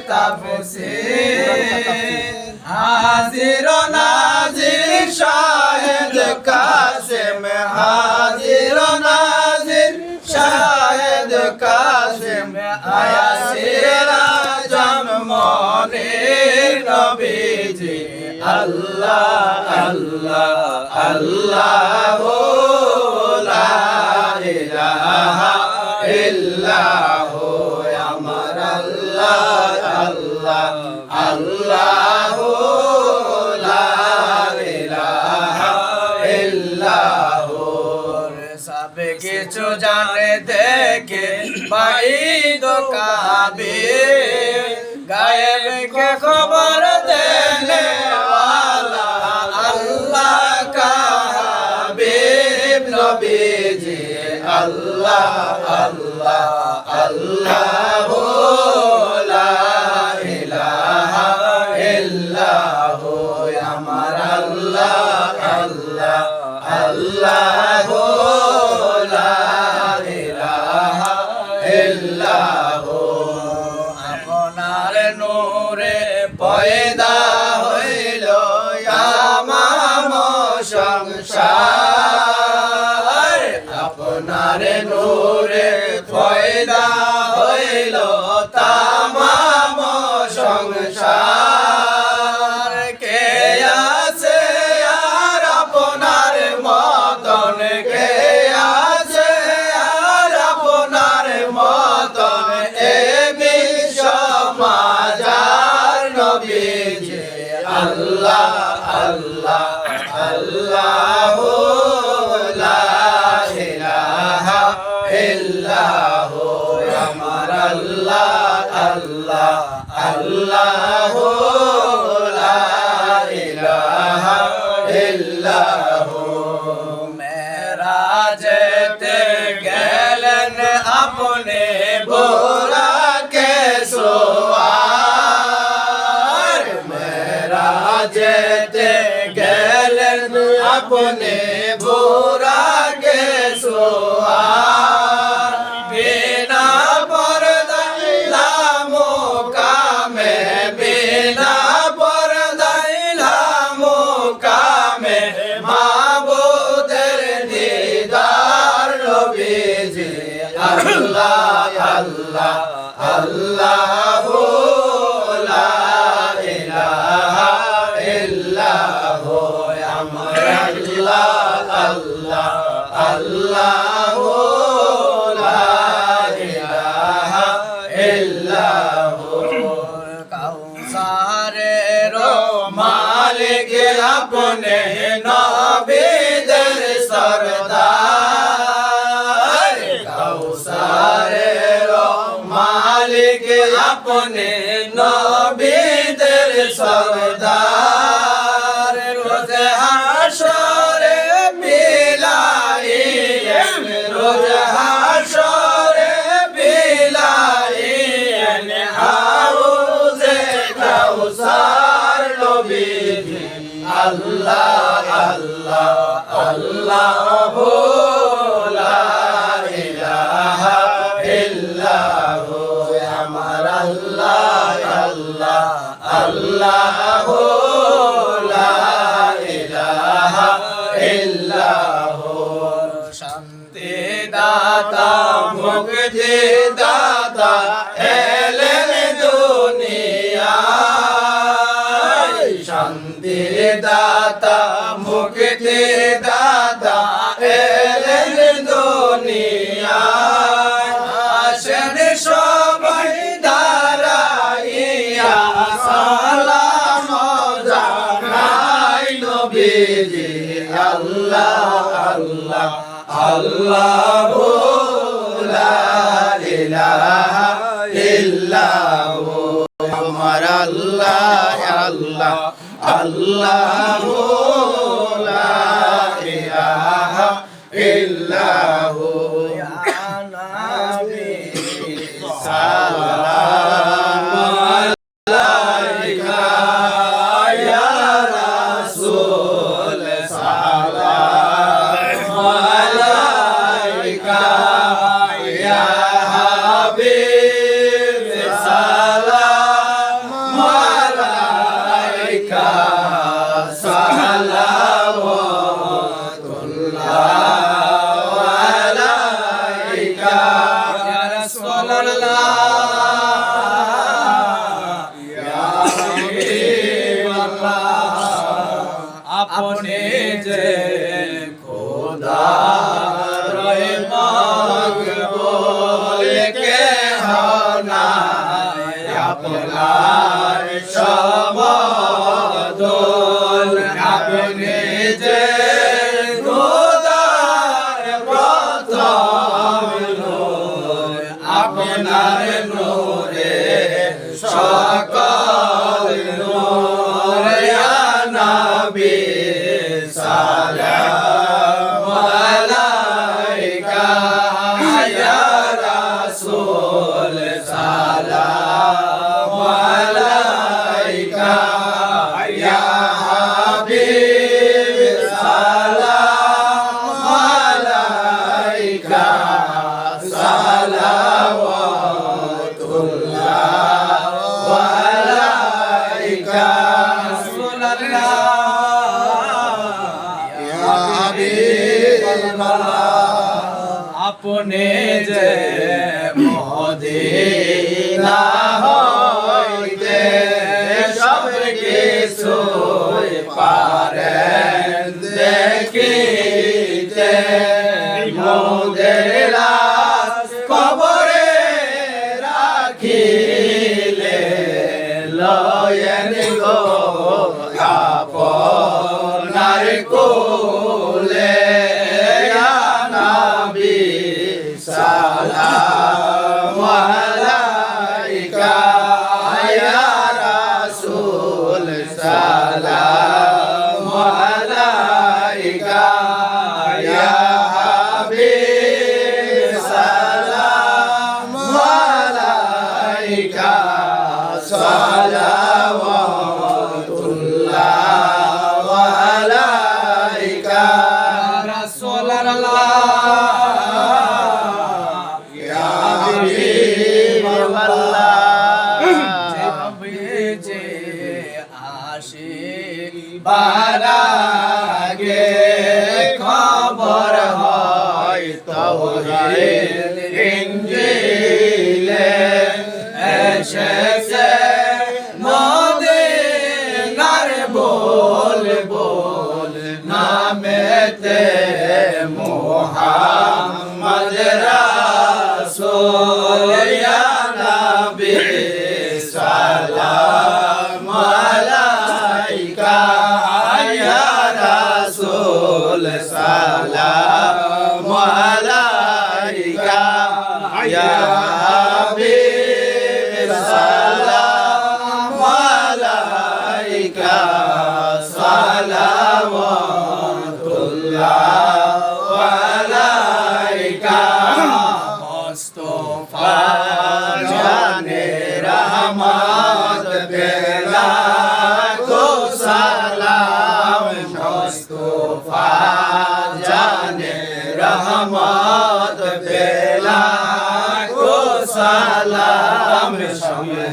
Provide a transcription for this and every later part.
তাফসীর হাজির ও নাজির শাহেদ কাসেম হাজির ও নাজির শাহেদ কাসেম আয়াসির জন্মনের নবীজি আল্লাহ আল্লাহ আল্লাহ লা ইলাহা ইল্লাল্লাহ আমার আল্লাহ আল্লাহ আল্লাহ লা ইলাহা ইল্লাল্লাহ সব কিছু জানে দেখে বাইদ কাবে গায়েব কে খবর দেনে वाला अल्लाह का हबीब नबीजी अल्लाह अल्लाह अल्लाह ला इलाहा इल्लाह अमर अल्लाह अल्लाह अल्लाह ला इलाहा इल्लाह আপনার নূরে পয়দা হইল তামাম সংসার আপনার নূরে পয়দা হইল তামাম সংসার কে আছে আর আপনার মতন কে আছে আর আপনার মতন এ মাজার নবীজি আল্লাহ আল্লাহ আল্লাহ লা ইলাহা ইল্লাল্লাহ আমার আল্লাহ আল্লাহ আল্লাহ লা ইলাহা ইল্লাল্লাহ মেরাজেতে গেলেন আপনি বোরাকে সোয়ার মেরাজেতে গেলেন আপনি বোরাকে সোয়ার বিনা পরদায় লামো কামে বিনা পরদায় লামো কামে মাবুদের দিদার নবীজি আল্লাহ আল্লাহ আল্লাহ লা ইলাহা ইল্লাল্লাহ আমার আল্লাহ আল্লাহ আল্লাহ লা ইলাহা ইল্লাল্লাহ কাউসারের মালিক আপনি নবীদের সরদার কাউসারের মালিক আপনি নবীদের সরদার রোজ হাশরে বিলাইয়েন রোজ হাশরে বিলাইয়েন হাউজে কাউসার নবীজি আল্লাহ আল্লাহ আল্লাহ লা ইলাহা ইল্লাল্লাহ আমার আল্লাহ আল্লাহ আল্লাহ লা ইলাহা ইল্লাল্লাহ শান্তি দাতা মুক্তি দাতা এলেন দুনিয়ায় শান্তি দাতা মুক্তি দাতা এলেন দুনিয়ায় আসেন সবাই দাঁড়াইয়া সালাম জানাই নবীজি আল্লাহ আল্লাহ আল্লাহ লা ইলাহা ইল্লাল্লাহ আমার আল্লাহ আল্লাহ আল্লাহ লা ইলাহা ইল্লাল্লাহ ইয়া নবী সালাম আলাইকা ইয়া রাসূল সালাম আলাইকা ইয়া হাবিব সালাম ইয়া হাবিবাল্লাহ আপনি যে খোদা মকবুল কে হনা আপনার সমদল আপনি যে খোদার প্রথম নূর আপনার নূরে সকল নূর ইয়া নবী সালাম আলাইকা ইয়া রাসূল সালাম আলাইকা ইয়া হাবিব সালাম আলাইকা সালাওয়াতুল্লাহ আলাইকা রাসূলুল্লাহ ইয়া হাবিবাল্লাহ আপনি যে মদিনা হইতে সব কিছু পারেন দেখিতে মোদের লাশ কবরে রাখিলে লয়েন গো আপনার কোলে ইয়া নবী সালাম আলাইকা ইয়া রাসূল সালাম আলাইকা ইয়া হাবিব সালাম আলাইকা সালাওয়াতুল্লাহ আলাইকা রাসূলুল্লাহ ইয়া হাবিবাল্লাহ যে আশিক বারাগে খবর হয় তাওরাত ইনজিলে এসেছে মদিনার বল বল নামেতে মুহাম্মদ রাসূল ইয়া নবী সালাম আলাইকা ইয়া রাসূল সালাম আলাইকা ইয়া হাবিব সালাম আলাইকা সালাওয়াতুল্লাহ আলাইকা মুস্তাফা জানে রহমত পেলা কো সালাম মুস্তাফা জানে রহমত পেলা কো সালাম শমে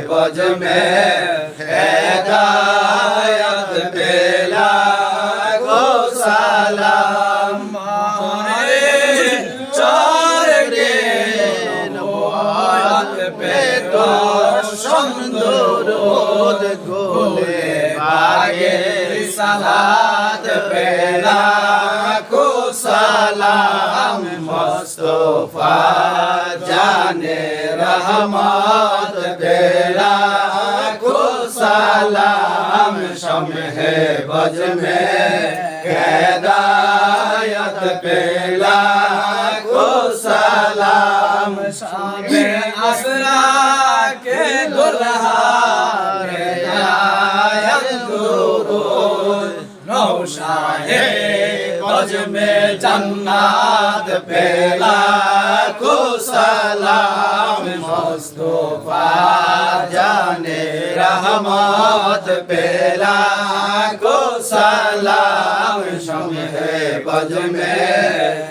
বজ में हिदायत पेला को सलाम चार के नवात पे तो सुंदर गोले आगे सलात पेला को सलाम मुस्तफा जाने रहमत पेला को सलाम शम्हे बज में हिदायत पेला को सलाम शामे असरा के दुल्हा हिदायत दुरूद नौशाहे बज में जन्नत पेला को सलाम मुस्तफा जाने रहमत पेला को सलाम शम्हे बज में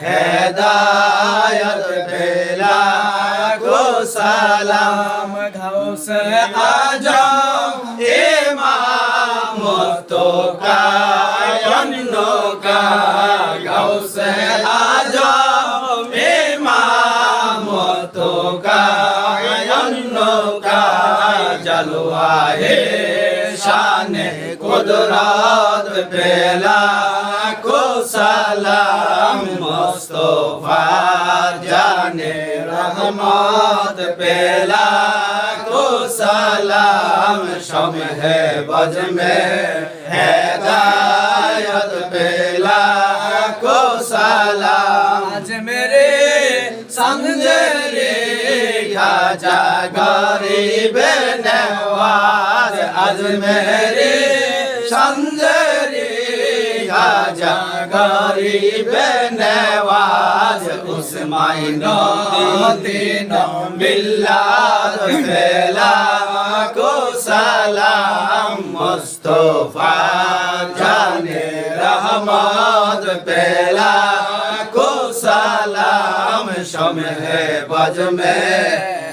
हिदायत पेला को सलाम गौस आजम इमाम तो का का गौस आजम इमाम तो का लुआए शाने कुदरत पेला को सलाम मुस्तफा जाने रहमत पेला को सलाम शम्हे बज में हिदायत पेला को सलाम आज मेरे संजरे खाजा गरीब नवाज आज मेरे संजरे खाजा गरीब नवाज उस्माइनो तीनो मिल्लात पेला को सलाम मुस्तफा जाने रहमत पेला को सलाम शम्हे बज में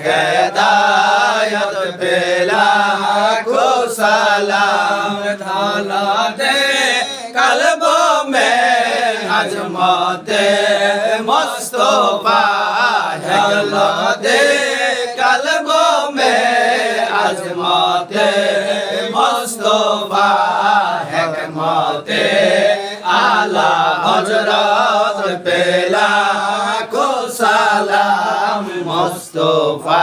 हिदायत पेला को सलाम धाला दे कल्बों में अजमते मुस्तफा ढाला दे कल्बों में अजमते मुस्तफा हिकमते आला हजरत पेला को सलाम मुस्तफा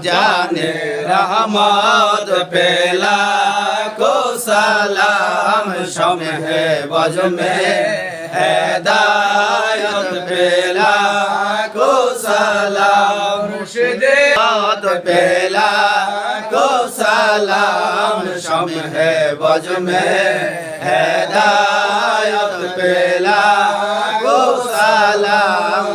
जाने रहमत पेला को सलाम शम्हे बज में हिदायत पेला को सलाम मुर्शिदे पेला को सलाम शम्हे बज में हिदायत पेला को सलाम।